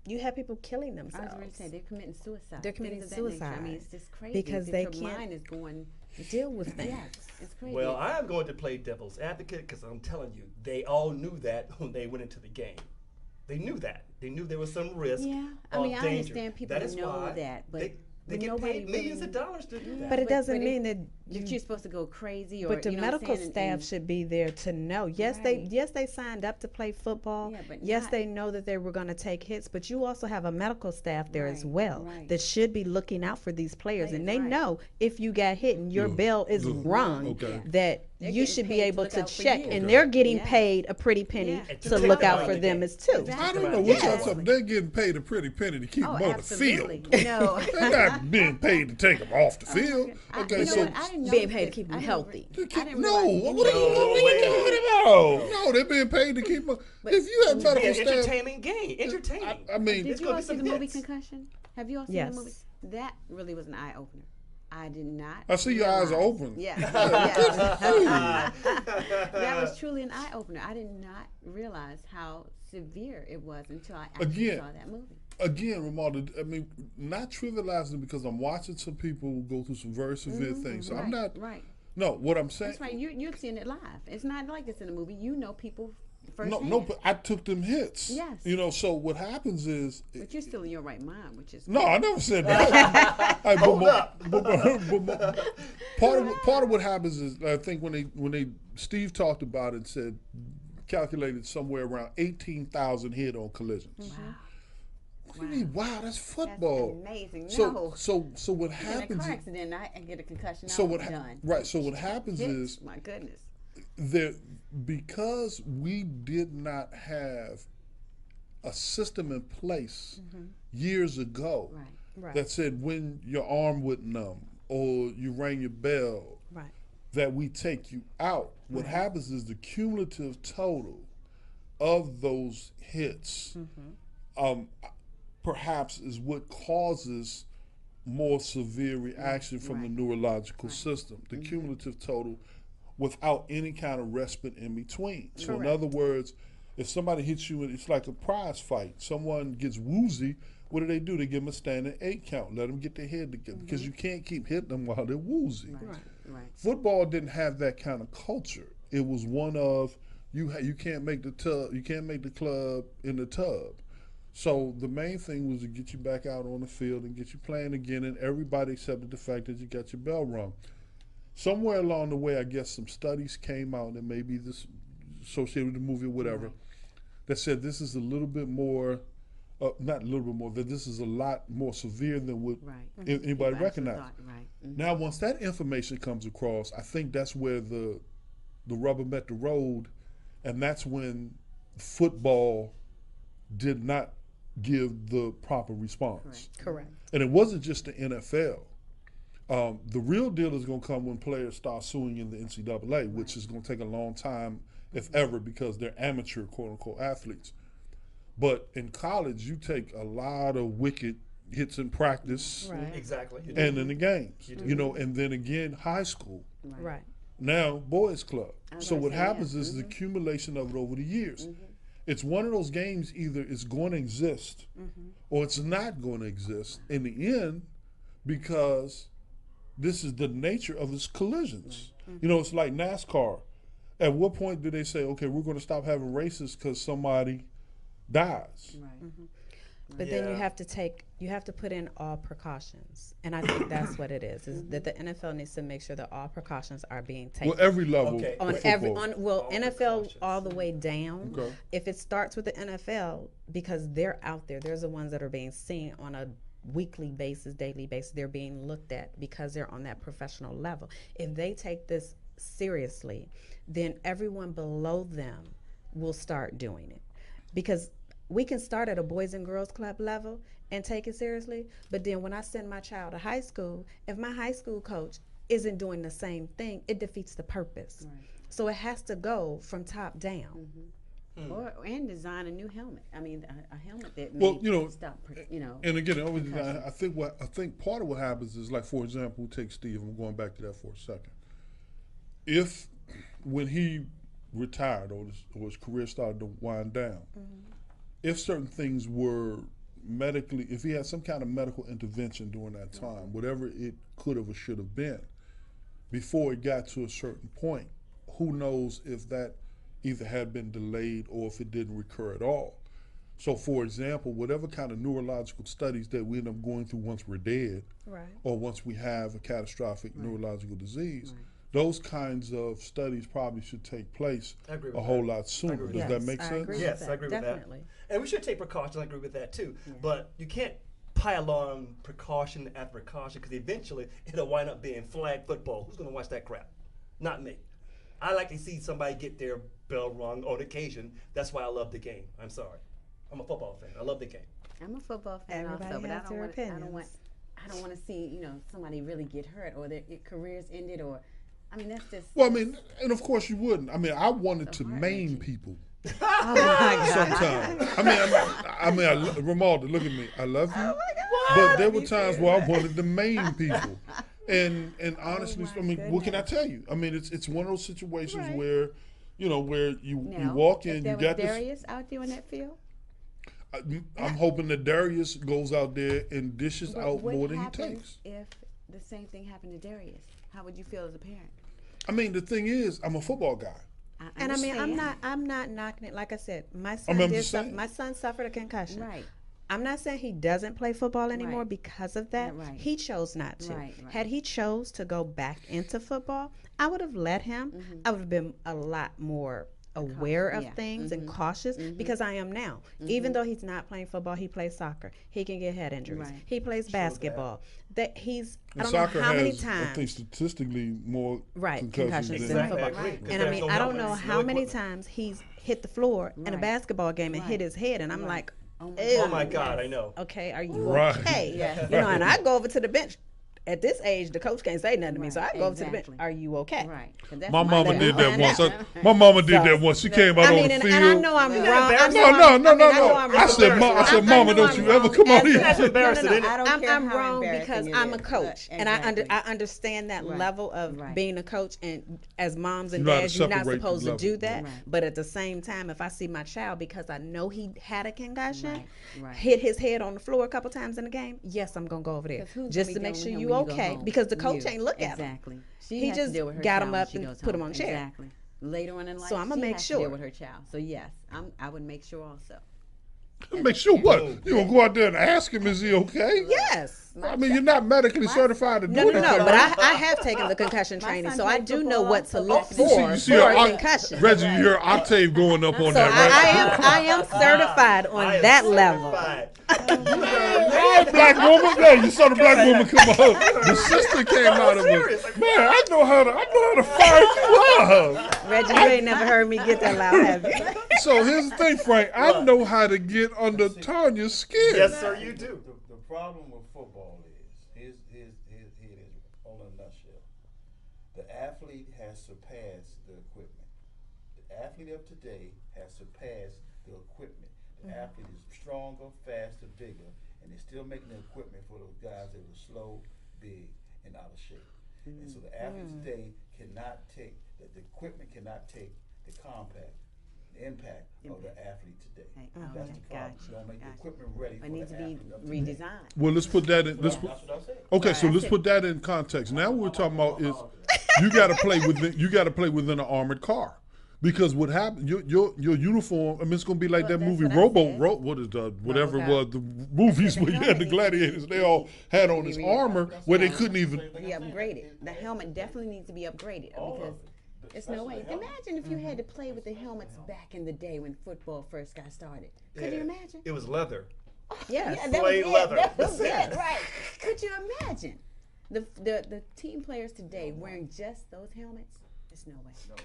you have people killing I was themselves. going to say they're committing suicide. They're committing things of that nature. I suicide mean, it's just crazy because that they your can't mind is going. deal with things. Yes, it's crazy. Well, I am going to play devil's advocate because I'm telling you, they all knew that when they went into the game. They knew that. They knew there was some risk. Yeah, I of mean, I danger. understand people That is know why that, but They get paid millions of dollars to do that. But it doesn't mean that you're supposed to go crazy. Or, but the you know what I'm medical saying? staff should be there to know. Yes, Right. they signed up to play football. Yeah, but yes, not- they know that they were going to take hits. But you also have a medical staff there as Right, well right. that should be looking out for these players, and they right. know if you got hit and your bell is rung, Okay. that They're you getting should be paid to able look to out for check, you. and Okay. they're getting Yeah. paid a pretty penny Yeah. to To look take out them for out of them the as too. Exactly. I don't know Right. what Yeah. y'all talking about. They're getting paid a pretty penny to keep Oh, them on absolutely. the field. No. They're not being paid to take them off the field. Okay, you know so what? I didn't Being know paid to this. keep them I didn't healthy. re- I didn't no, realize what are you talking about? No, they're being paid to keep them. If you have Be medical an staff, entertainment game. Entertaining. I mean, Did It's you gonna all be see some the movie hits. Concussion? Have you all seen Yes. the movie? That really was an eye opener. I did not. I see your eyes are realize- open. Yeah. Yes. That was truly an eye opener. I did not realize how severe it was until I actually Again. saw that movie. Again, Ramalda, I mean, not trivializing it because I'm watching some people go through some very severe things. So I'm not. Right. No, what I'm saying. That's right. You're seeing it live. It's not like this in a movie. You know people No, firsthand. no, but I took them hits. Yes. You know, so what happens is. But you're still in your right mind, which is No, I never said that. Hold up. Part of what happens is I think when they Steve talked about it and said calculated somewhere around 18,000 hit on collisions. Wow. What do you mean? Wow, that's That's football. amazing. So No. so what in a happens? car accident, I get a concussion. So I'm what? done. Right. So what happens Hits, is my goodness. there because we did not have a system in place years ago Right. Right. that said when your arm would numb or you rang your bell Right. that we take you out. What happens is the cumulative total of those hits perhaps is what causes more severe reaction from the neurological system. The cumulative total without any kind of respite in between. So in other words, if somebody hits you, it's like a prize fight. Someone gets woozy, what do? They give them a standing 8 count. Let them get their head together because you can't keep hitting them while they're woozy. Right. Football didn't have that kind of culture. It was one of you can't make the tub, you can't make the club in the tub. So the main thing was to get you back out on the field and get you playing again, and everybody accepted the fact that you got your bell rung. Somewhere along the way, I guess some studies came out, and maybe this associated with the movie or whatever, that said this is a little bit more, not a little bit more, that this is a lot more severe than what anybody People actually recognized. thought, right. Now, once that information comes across, I think that's where the rubber met the road, and that's when football did not give the proper response. Correct. And it wasn't just the NFL. The real deal is going to come when players start suing in the NCAA, which is going to take a long time, if ever, because they're amateur, quote-unquote, athletes. But in college, you take a lot of wicked hits in practice Right. Exactly. and in the games, you know, and then again, high school. Right. Now, boys club. was So gonna what say, happens yeah. is the accumulation of it over the years. It's one of those games, either it's going to exist or it's not going to exist in the end, because this is the nature of its collisions. You know, it's like NASCAR. At what point do they say, okay, we're going to stop having races because somebody dies? Right. But then Yeah. you have to put in all precautions, and I think that's what it is that the NFL needs to make sure that all precautions are being taken. Well, every level Okay. on of every football. NFL precautions. all the way down. Okay. If it starts with the NFL, because they're out there, there's the ones that are being seen on a weekly basis, daily basis. They're being looked at because they're on that professional level. If they take this seriously, then everyone below them will start doing it, because we can start at a Boys and Girls Club level and take it seriously, but then when I send my child to high school, if my high school coach isn't doing the same thing, it defeats the purpose. Right. So it has to go from top down. And design a new helmet. I mean, a helmet that Well, may you know, stop. You know. And again, I think part of what happens is, like, for example, take Steve. I'm going back to that for a second. If when he retired or his career started to wind down, if certain things were medically, if he had some kind of medical intervention during that time, whatever it could have or should have been, before it got to a certain point, who knows if that either had been delayed or if it didn't recur at all. So, for example, whatever kind of neurological studies that we end up going through once we're dead, Right. or once we have a catastrophic neurological disease, those kinds of studies probably should take place I agree with a that. whole lot sooner. agree with Does that. that make I sense? agree. Yes, with I agree with Definitely. that. And we should take precautions. I agree with that too. But you can't pile on precaution after precaution because eventually it'll wind up being flag football. Who's going to watch that crap? Not me. I like to see somebody get their bell rung on occasion. That's why I love the game. I'm sorry. I'm a football fan. I love the game. I'm a football fan Everybody also, but has their opinions. I don't want to see somebody really get hurt or their careers ended or I mean that's just Well, I mean, and of course you wouldn't. I mean, I wanted to maim heart-wrenching. people Oh my God. sometimes. Romaldo, look at me. I love you, but there were times where I wanted to maim people. And honestly, I mean, what can I tell you? I mean, it's one of those situations Right. where, where you now, walk if in, there you was got this. Darius out there on that field. I'm hoping that Darius goes out there and dishes But out what more than he happens takes. if the same thing happened to Darius? How would you feel as a parent? I mean, the thing is, I'm a football guy. And I mean, understand. I'm not knocking it. Like I said, my son I'm did just saying. my son suffered a concussion. Right. I'm not saying he doesn't play football anymore Right. because of that. Right. He chose not to. Right. Had he chose to go back into football, I would have let him. I would have been a lot more aware of yeah. things and cautious because I am now. Even though he's not playing football, he plays soccer. He can get head injuries. Right. He plays basketball. That he's I And don't know soccer how many has, I think, times. statistically more Right, concussions concussions than than Exactly. football. I agree, 'cause And I there's mean, no I don't know helmets, how no many equipment. times he's hit the floor in a Right. basketball game and hit Right. his head, and I'm Right. like, Oh my ew. Oh my God, I know. Okay, are you Right. okay? Yes. You know, and I go over to the bench. At this age, the coach can't say nothing to me, so I Right, go over to the exactly. bench. Are you okay? Right. 'Cause that's My mama dad. did that And once. that- My mama did So- that once. She came out I mean, on the and field. I know I'm Isn't wrong. that I embarrassing? know No, I'm- no, I mean, no, I know no. I'm I wrong. said, I said, know Mama, I'm don't you ever wrong come out as here. a- That's embarrassing, No, no, isn't it? I don't I'm, care I'm how wrong embarrassing because it I'm a is. coach, and I Exactly. understand that Right. level of Right. being a coach. And as moms and You know how to dads, you're not separate the supposed to level. do that. Right. But at the same time, if I see my child because I know he had a concussion, Right, right. hit his head on the floor a couple times in the game, yes, I'm gonna go over there 'Cause who's just gonna to be make dealing sure with you him when go okay home? because the coach You. ain't look at him. Exactly. She He has just to deal with her got child him when up she and goes put him home. on a chair. Exactly. Later on in life, So I'ma she make has to sure. deal with her child. So yes, I would make sure also. Make sure what? You gonna go out there and ask him, is he okay? Yes. I mean, you're not medically certified to do No, anything. but I have taken the concussion My training, son so I played do know football what to also look back in the for day. You see for her a concussion. Reggie, you hear Octave going up on So that, right? I am certified on I am that level. certified. Right, black woman. Yeah, you saw the black woman come out. The sister came out of serious. it. Man, I know how to fire you up. Reggie, you ain't never heard me get that loud, have you? So here's the thing, Frank. I know how to get under Tanya's skin. Yes, sir, you do. The problem with football is, here it is, all in a nutshell. The athlete has surpassed the equipment. The athlete of today has surpassed the equipment. The athlete is stronger, faster, bigger, and they're still making the equipment for those guys that are slow, big, and out of shape. And so the athlete today cannot take, the equipment cannot take the impact of the athlete today. Right. That's Okay, the problem. gotcha, You don't make the gotcha. equipment ready It for needs the to be athlete of today. redesigned. Well, let's put that in. That's what I said. Okay, so Right. let's put that in context. Now what we're talking about is you got to play within an armored car. Because what happened, your uniform, I mean, it's going to be like Well, that that's movie what I said. what is the, whatever it RoboCop. was, the movies where you had the gladiators, they all had on this armor where they couldn't even, Be upgraded. The helmet definitely needs to be upgraded because there's no way. Imagine if you had to play with the helmets back in the day when football first got started. Could you imagine? It was leather. Yes. Yeah, that Suede was leather. it. That was That's it. Right. Could you imagine the team players today wearing just those helmets? There's no way.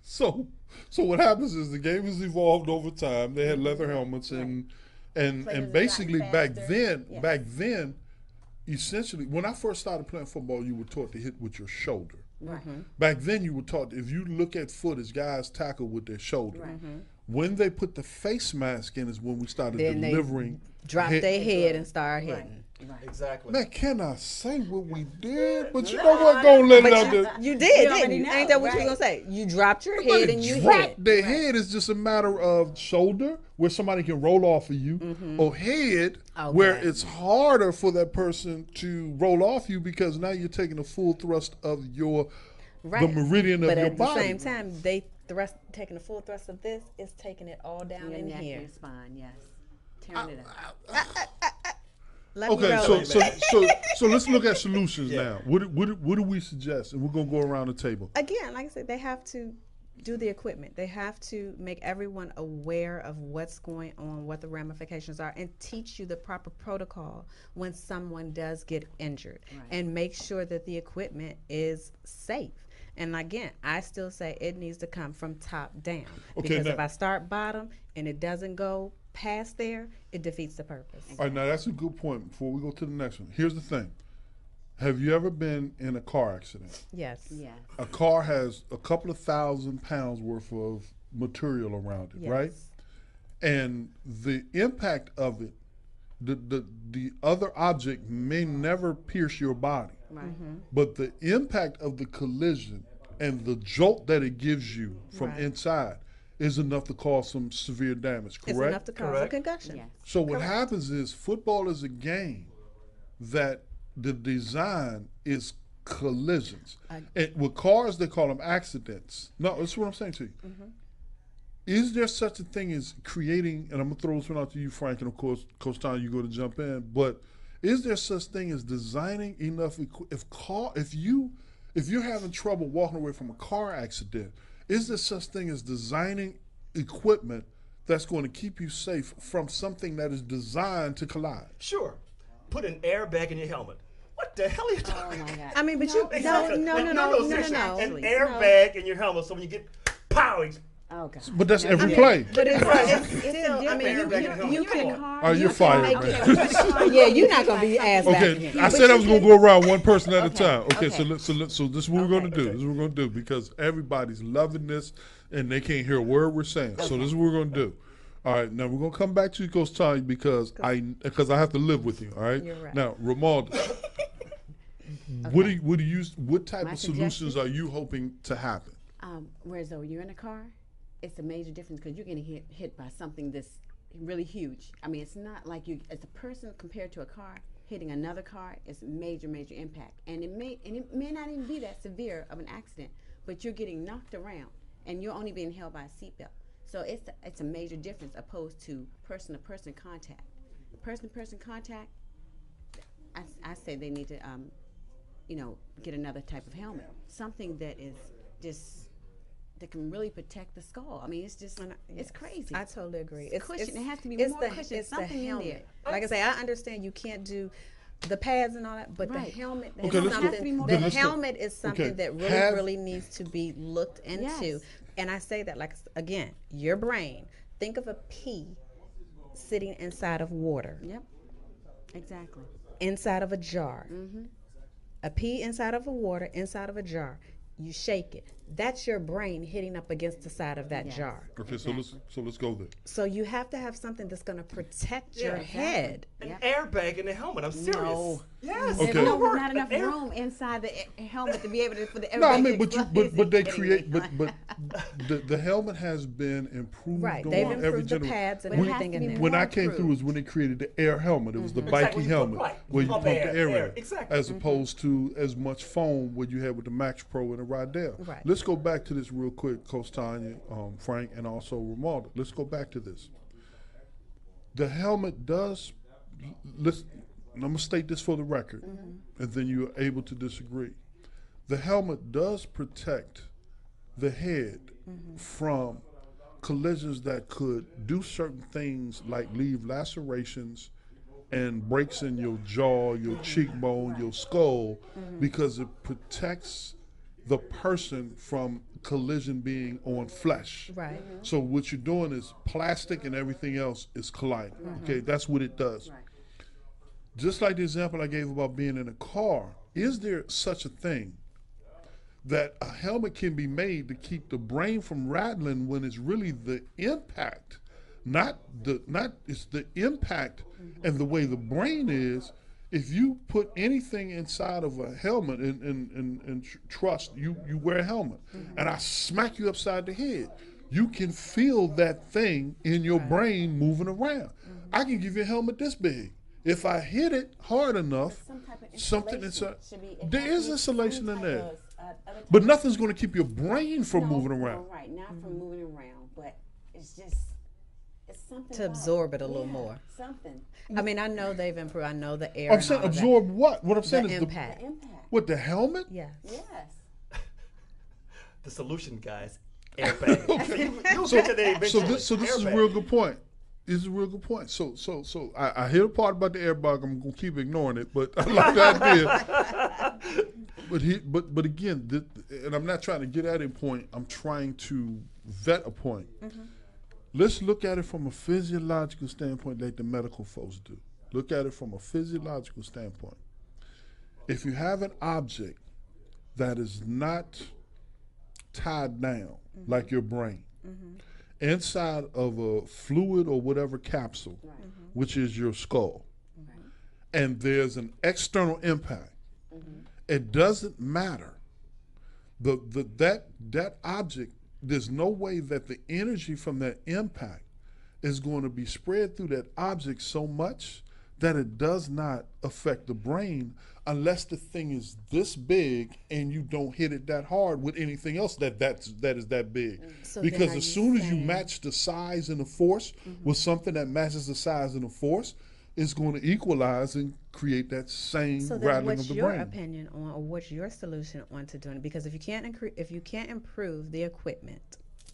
so what happens is the game has evolved over time. They had leather helmets and Players and have basically gotten faster. back then, essentially, when I first started playing football, you were taught to hit with your shoulder. Right. Back then, you were taught if you look at foot as guys tackle with their shoulder. Right. When they put the face mask in is when we started Then they delivering. Drop hit- their head and start hitting. Right. Right. Exactly. Man, can I say what we did? But you know what? Gonna let it out there. You did, You already didn't you? know, Ain't that what you right. was gonna say? You dropped your head and you drop hit. their head is just a matter of shoulder where somebody can roll off of you, or head where Okay. it's harder for that person to roll off you because now you're taking the full thrust of the meridian of but your at body. the same time, they taking the full thrust of this is taking it all down Your in neck, here. your spine, yes. Tearing it up. Let me Okay, roll. so let's look at solutions Yeah. now. What do we suggest? And we're gonna go around the table. Again, like I said, they have to do the equipment. They have to make everyone aware of what's going on, what the ramifications are, and teach you the proper protocol when someone does get injured, and make sure that the equipment is safe. And again, I still say it needs to come from top down, because if I start bottom and it doesn't go past there, it defeats the purpose. All right, now that's a good point. Before we go to the next one, here's the thing: have you ever been in a car accident? Yes. Yeah. A car has a couple of £1,000 worth of material around it, Yes. right? And the impact of it, the other object may never pierce your body, Right. but the impact of the collision and the jolt that it gives you from Right. inside is enough to cause some severe damage, It's correct? enough to cause a Correct. concussion. Yes. So what happens is football is a game that the design is collisions. And with cars, they call them accidents. No, that's what I'm saying to you. Is there such a thing as creating, and I'm going to throw this one out to you, Frank, and of course, Coach Tom, you're going to jump in, but is there such thing as designing enough, if you're having trouble walking away from a car accident, is there such thing as designing equipment that's going to keep you safe from something that is designed to collide? Sure. Put an airbag in your helmet. What the hell are you Oh talking my God. I mean, but you Exactly. no. Seriously, An Actually, airbag in your helmet, so when you get pow, it's Oh God. But that's every play. But it's It's still, I mean, you you can. Oh, you're fired, man. Yeah, you're not gonna be asked back Okay, again. I said I was going to go around one person at a time. Okay, okay. so this is what we're going to do. This is what we're going to do because everybody's loving this and they can't hear a word we're saying. So this is what we're going to do. All right, now we're going to come back to you, Coach Tanya, because I have to live with you. All right. You're right. Now, Ramalda, what type My of solutions suggestion? are you hoping to happen? Whereas though you're in a car, it's a major difference because you're getting hit by something that's really huge. I mean, it's not like you, as a person compared to a car, hitting another car is major impact. And it may not even be that severe of an accident, but you're getting knocked around and you're only being held by a seatbelt. So it's a major difference opposed to person-to-person contact. Person-to-person contact, I say they need to, get another type of helmet, something that is just that can really protect the skull. I mean, it's just it's crazy. I totally agree. It's cushion. It has to be it's more the, cushion, It's something the in helmet. there. Like I say, I understand you can't do the pads and all that, but Right. the helmet Okay, is let's go- something. okay, The let's go. helmet is something Okay, that really, have- really needs to be looked into. Yes. And I say that, like, again, your brain. Think of a pea sitting inside of water, Yep. Exactly. inside of a jar. A pea inside of a water, inside of a jar. You shake it. That's your brain hitting up against the side of that Yes. jar. Okay, so let's go there. So you have to have something that's going to protect Yeah, your exactly. head. An Yep. airbag in the helmet. I'm serious. No. Yes. Okay. There's It'll work. not enough An air- room inside the helmet to be able to for the No, I everybody mean, to but they explode. create, but the helmet has been improved Right, on they've every improved the generation. pads and But it has everything to in be there. When I more came through is when they created the air helmet. It was the Exactly, biking you pump- helmet right, where you pump pump the air, air in, exactly. as opposed to as much foam what you had with the Max Pro and the Rydell. Right. Let's go back to this real quick, Coach Tanya, Frank, and also Ramalda. Let's go back to this. The helmet does. I'm gonna state this for the record, and then you're able to disagree. The helmet does protect the head from collisions that could do certain things like leave lacerations and breaks in your jaw, your cheekbone, your skull, because it protects the person from collision being on flesh. Right. So what you're doing is plastic and everything else is colliding. Okay, that's what it does. Right. Just like the example I gave about being in a car, is there such a thing that a helmet can be made to keep the brain from rattling when it's really the impact, it's the impact and the way the brain is. If you put anything inside of a helmet and trust, you wear a helmet, and I smack you upside the head, you can feel that thing in your brain moving around. I can give you a helmet this big. If I hit it hard enough, Some type of something insulation inside. should be- it There has is to be insulation some in type there. of, But nothing's going to keep your brain from No, moving around. No, right, not from moving around, but it's something To about absorb it a little more. Something. I mean, I know they've improved. I know the air. I'm and saying all of that. absorb what? What I'm saying The is impact. The impact. what, the helmet? Yes. Yes. The solution, guys. Airbag. Okay. You'll get to that So eventually. this is a Airbag. real good point. This is a real good point. So I hear the part about the airbag. I'm gonna keep ignoring it, but I like the idea. But again, and I'm not trying to get at a point. I'm trying to vet a point. Mm-hmm. Let's look at it from a physiological standpoint, like the medical folks do. Look at it from a physiological standpoint. If you have an object that is not tied down, like your brain, inside of a fluid or whatever capsule, which is your skull, and there's an external impact, it doesn't matter. That object, there's no way that the energy from that impact is going to be spread through that object so much that it does not affect the brain unless the thing is this big and you don't hit it that hard with anything else that is that big. So because then as are soon you as you saying- match the size and the force with something that matches the size and the force, it's going to equalize and create that same So then, rattling what's of the your brain. opinion on, or what's your solution on to doing it? Because if you can't improve the equipment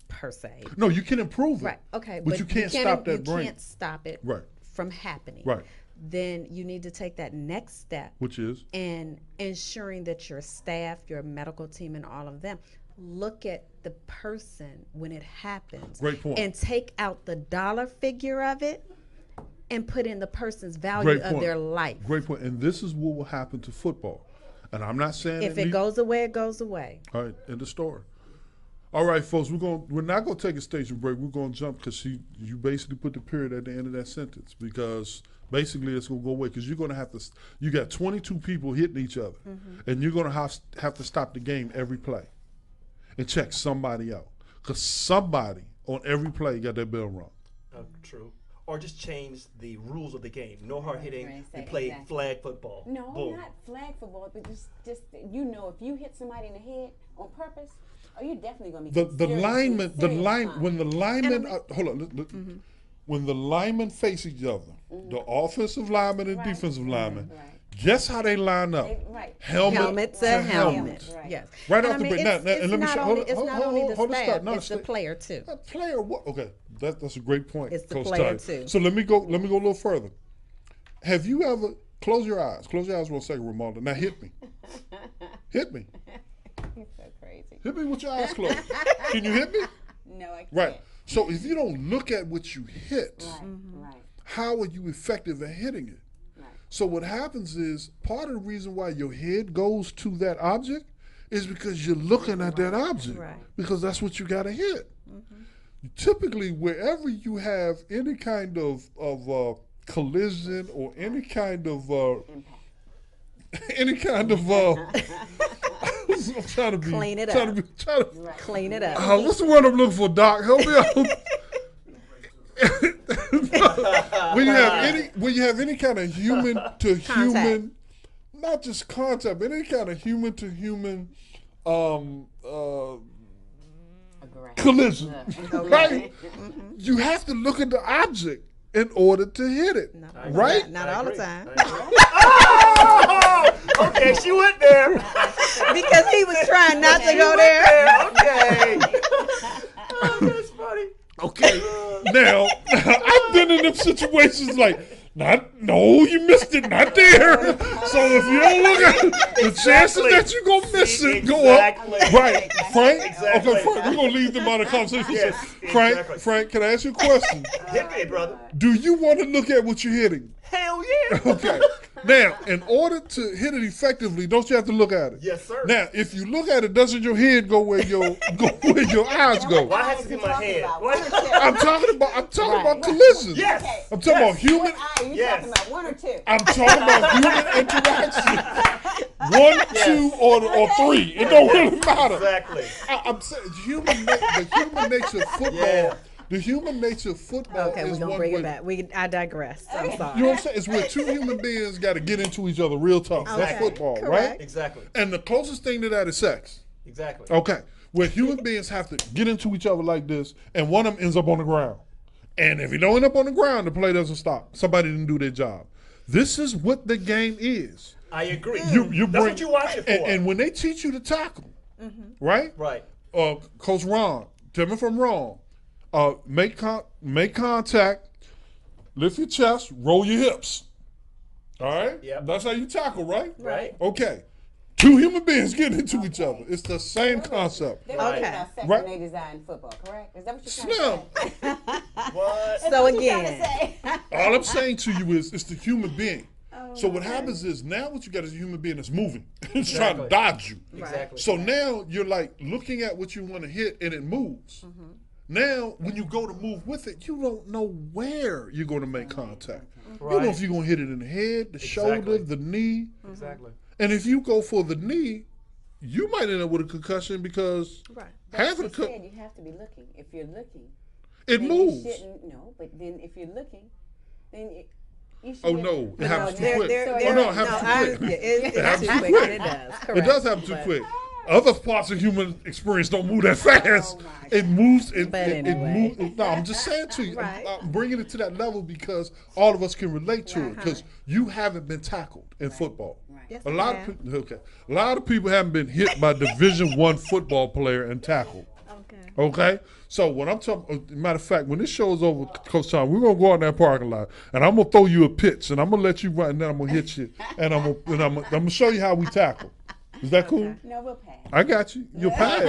per se, No, you can improve it. right? Okay, but you can't stop that brain. You can't stop it Right. from happening. Right. Then you need to take that next step Which is? in ensuring that your staff, your medical team, and all of them look at the person when it happens. Great point. And take out the dollar figure of it and put in the person's value Great of point. their life. Great point. And this is what will happen to football. And I'm not saying If it goes away, it goes away. All right, end of story. All right, folks, we're not going to take a station break. We're going to jump because you basically put the period at the end of that sentence because basically it's going to go away because you're going to have to. You got 22 people hitting each other, and you're going to have to stop the game every play and check somebody out because somebody on every play got their bell rung. True. Or just change the rules of the game. No hard hitting. Right, We play exactly. flag football. No, Boom. not flag football, but just if you hit somebody in the head on purpose, you're definitely going to be The lineman, when the linemen, And hold on, when the linemen face each other, the offensive lineman and Right. defensive lineman, Right. guess how they line up? Right. Helmet to helmet. Right. Yes. Right And off the I break. mean, Now, it's and let me not show. only- It's not only the hold it, staff, stop. No, it's the player too. A player, what? Okay, that's a great point. It's the Coach player, Ty. too. So let me go a little further. Have you ever close your eyes? Close your eyes for a second, Romaldo. Now hit me. Hit me. You're so crazy. Hit me with your eyes closed. Can you hit me? No, I can't. Right. So if you don't look at what you hit, Right. how are you effective at hitting it? Right. So what happens is part of the reason why your head goes to that object is because you're looking at that object. Right. Because that's what you got to hit. Typically, wherever you have any kind of collision or any kind of any kind of I'm trying to be Clean it trying up. to be trying to, Clean it up. what's the word I'm looking for, Doc? Help me out. when you have any kind of human to human, not just contact, but any kind of human to human collision, right? You have to look at the object in order to hit it, right? Not all the time. Oh, okay, she went there. Because he was trying not to go there. Okay. Oh, that's funny. Okay, now I've been in them situations like, no, you missed it, not there. So if you don't look at it, the chances that you're gonna miss it go up. Exactly. Right, Frank? Exactly. Okay, Frank, we're gonna leave them out of conversation. Yes, Frank, exactly. Frank, can I ask you a question? Hit me, brother. Do you want to look at what you're hitting? Hell yeah. Okay. Now, in order to hit it effectively, don't you have to look at it? Yes, sir. Now, if you look at it, doesn't your head go where your eyes go? Why has to be my head? I'm talking about collisions. Yes. I'm talking about human. You Yes. talking about one or two? I'm talking about human interaction. 1, 2, or 3. It don't really matter. Exactly. I'm saying the human nature of football. Yeah. The human nature of football Okay, is we're gonna one bring way. it back. I digress. I'm sorry. You know what I'm saying? It's where two human beings got to get into each other real tough. That's Okay, football, correct. right? Exactly. And the closest thing to that is sex. Exactly. Okay. Where human beings have to get into each other like this, and one of them ends up on the ground. And if he don't end up on the ground, the play doesn't stop. Somebody didn't do their job. This is what the game is. I agree. That's what you watch it for. And when they teach you to tackle, right? Right. Coach Ron, tell me if I'm wrong. Make contact, lift your chest, roll your hips. All right? Yep. That's how you tackle, right? Right. Okay. Two human beings getting into each other. It's the same concept. They're talking about Section Right. 8 design football, correct? Is that what you're trying to Slim. say? What? So again, All I'm saying to you is it's the human being. So what happens is now what you got is a human being that's moving. It's trying to Exactly. dodge you. Exactly. So now you're like looking at what you want to hit and it moves. Now when you go to move with it, you don't know where you're going to make contact. You don't know Right. if you're going to hit it in the head, the shoulder, Exactly. the knee. Exactly. And if you go for the knee, you might end up with a concussion because half of the But you said you have to be looking. If you're looking, it then moves. you shouldn't. No, but then if you're looking, then you should. Oh no, it happens too quick. they're- Oh no, it happens too quick. It's happens too too quick. quick. It does. It Correct. does happen too But- quick. Other parts of human experience don't move that fast. Oh, my It moves. It But it anyway. moves. No, I'm just saying to you. Right. I'm bringing it to that level because all of us can relate to it. Because you haven't been tackled in football. Yes, A lot I of have. people. Okay. A lot of people haven't been hit by Division I football player and tackled. Okay. Okay, so when I'm talking, matter of fact, when this show's over, Coach Tom, we're gonna go out in that parking lot, and I'm gonna throw you a pitch, and I'm gonna let you run, and then I'm gonna hit you, and I'm gonna show you how we tackle. Is that cool? No, we'll pass. I got you. You'll pass.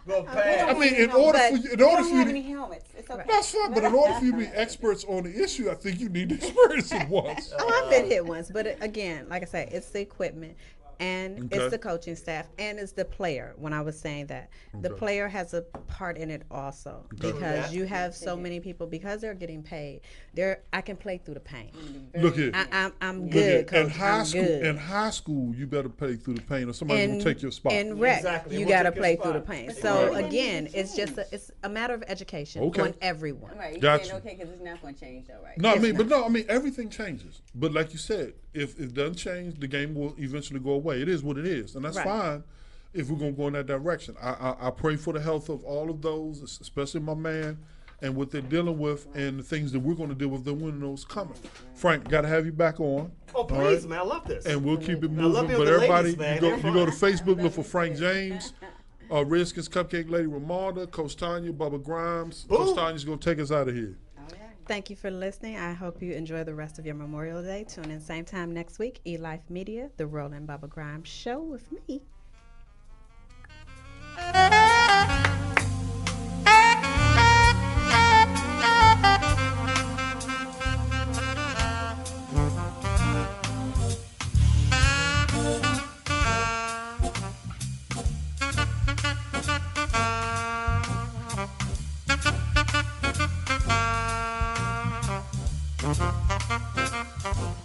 Well, pass. I mean, in order for you, We don't have any to, helmets. It's okay. that's fine. But in order for you to be experts on the issue, I think you need to experience it once. Oh, I've been hit once, but again, like I said, it's the equipment and Okay. it's the coaching staff and it's the player. When I was saying that, the Okay. player has a part in it also because Yeah. you have so many people because they're getting paid. I can play through the pain. Look here. I'm Look good, here. coach. In high I'm school, good. in high school, you better play through the pain, or somebody's gonna take your spot. In rec, Exactly. you We'll got to take your play through the spot. pain. Exactly. So Right. again, it's a matter of education Okay. on everyone. Right. You're Gotcha. saying okay because it's not going to change, though, right? No, I mean everything changes. But like you said, if it doesn't change, the game will eventually go away. It is what it is, and that's Right. fine if we're gonna go in that direction. I pray for the health of all of those, especially my man, and what they're dealing with, and the things that we're gonna deal with them when those coming. Frank, got to have you back on. Oh, please, man. I love this. And we'll keep it I love moving. being But with the everybody, ladies, man. you go They're to fun. Facebook, look for Frank James, Redskins Cupcake Lady Ramonda, Coach Tanya, Bubba Grimes. Coach Boom. Tanya's gonna take us out of here. Thank you for listening. I hope you enjoy the rest of your Memorial Day. Tune in same time next week. eLife Media, the Roland Bubba Grimes Show with me. Thank you.